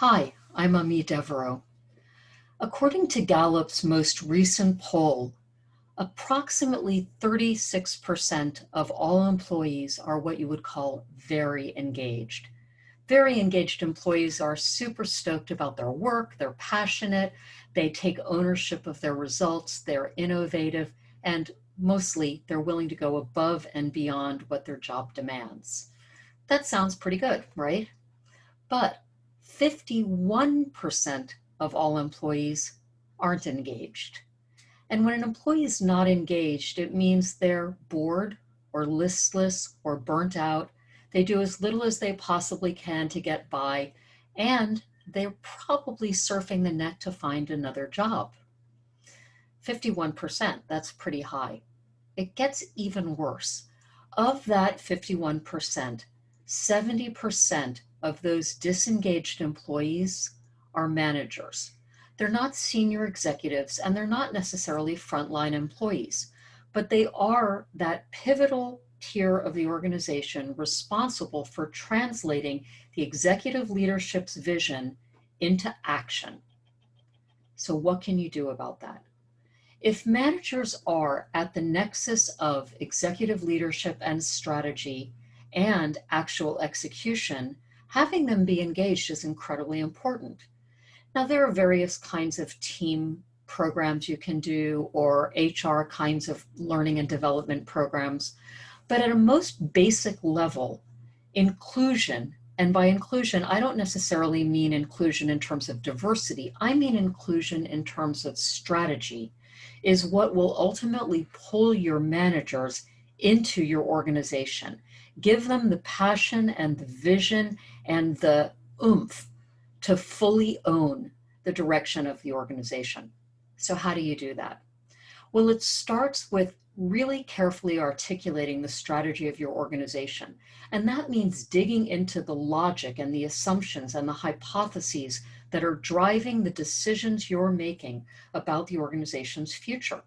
Hi, I'm Ami Devereaux. According to Gallup's most recent poll, approximately 36% of all employees are what you would call very engaged. Very engaged employees are super stoked about their work, they're passionate, they take ownership of their results, they're innovative, and mostly they're willing to go above and beyond what their job demands. That sounds pretty good, right? But 51% of all employees aren't engaged. And when an employee is not engaged, it means they're bored or listless or burnt out. They do as little as they possibly can to get by, and they're probably surfing the net to find another job. 51%, that's pretty high. It gets even worse. Of that 51%, 70% of those disengaged employees are managers. They're not senior executives and they're not necessarily frontline employees, but they are that pivotal tier of the organization responsible for translating the executive leadership's vision into action. So, what can you do about that? If managers are at the nexus of executive leadership and strategy and actual execution, having them be engaged is incredibly important. Now, there are various kinds of team programs you can do or HR kinds of learning and development programs, but at a most basic level, inclusion, and by inclusion, I don't necessarily mean inclusion in terms of diversity, I mean inclusion in terms of strategy, is what will ultimately pull your managers into your organization. Give them the passion and the vision and the oomph to fully own the direction of the organization. So, how do you do that? Well, it starts with really carefully articulating the strategy of your organization. And that means digging into the logic and the assumptions and the hypotheses that are driving the decisions you're making about the organization's future.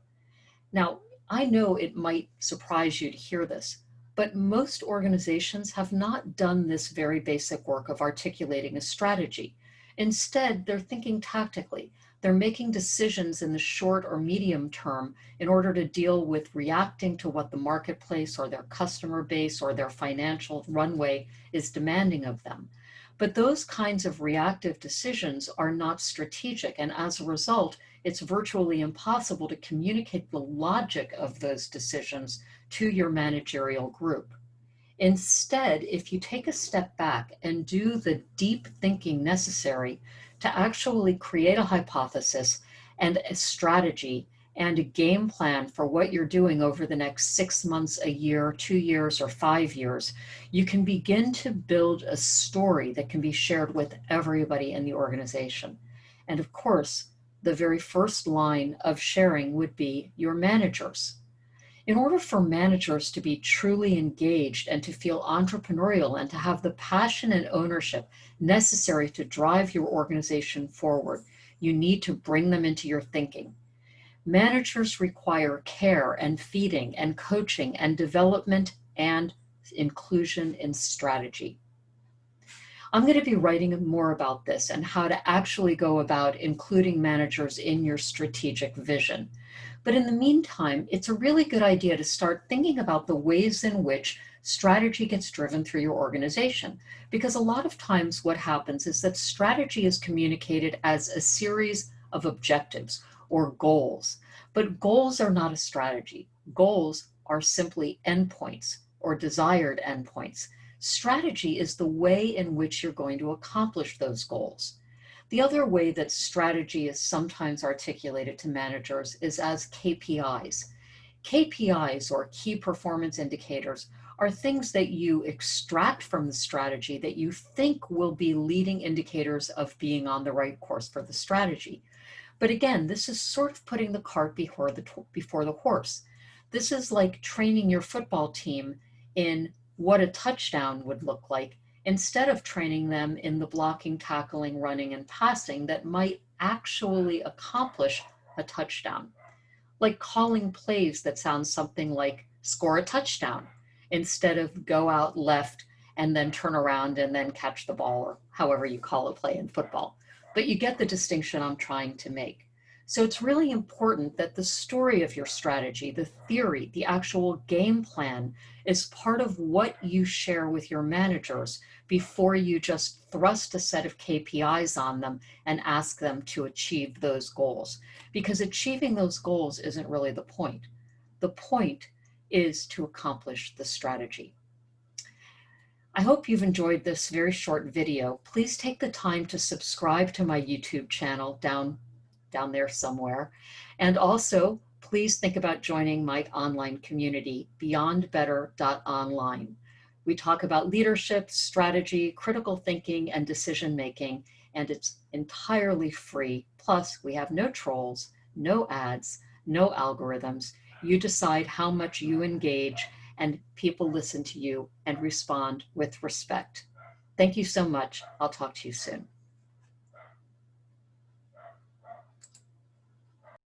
Now, I know it might surprise you to hear this, but most organizations have not done this very basic work of articulating a strategy. Instead, they're thinking tactically. They're making decisions in the short or medium term in order to deal with reacting to what the marketplace or their customer base or their financial runway is demanding of them. But those kinds of reactive decisions are not strategic, and as a result, it's virtually impossible to communicate the logic of those decisions to your managerial group. Instead, if you take a step back and do the deep thinking necessary to actually create a hypothesis and a strategy and a game plan for what you're doing over the next 6 months, a year, 2 years, or 5 years, you can begin to build a story that can be shared with everybody in the organization. And of course, the very first line of sharing would be your managers. In order for managers to be truly engaged and to feel entrepreneurial and to have the passion and ownership necessary to drive your organization forward, you need to bring them into your thinking. Managers require care and feeding and coaching and development and inclusion in strategy. I'm going to be writing more about this and how to actually go about including managers in your strategic vision. But in the meantime, it's a really good idea to start thinking about the ways in which strategy gets driven through your organization. Because a lot of times what happens is that strategy is communicated as a series of objectives or goals. But goals are not a strategy. Goals are simply endpoints or desired endpoints. Strategy is the way in which you're going to accomplish those goals. The other way that strategy is sometimes articulated to managers is as KPIs. KPIs, or key performance indicators, are things that you extract from the strategy that you think will be leading indicators of being on the right course for the strategy. But again, this is sort of putting the cart before the horse. This is like training your football team in what a touchdown would look like, instead of training them in the blocking, tackling, running, and passing that might actually accomplish a touchdown. Like calling plays that sound something like score a touchdown instead of go out left and then turn around and then catch the ball, or however you call a play in football. But you get the distinction I'm trying to make. So it's really important that the story of your strategy, the theory, the actual game plan is part of what you share with your managers before you just thrust a set of KPIs on them and ask them to achieve those goals. Because achieving those goals isn't really the point. The point is to accomplish the strategy. I hope you've enjoyed this very short video. Please take the time to subscribe to my YouTube channel down there somewhere. And also, please think about joining my online community, beyondbetter.online. We talk about leadership, strategy, critical thinking, and decision making, and it's entirely free. Plus, we have no trolls, no ads, no algorithms. You decide how much you engage, and people listen to you and respond with respect. Thank you so much. I'll talk to you soon.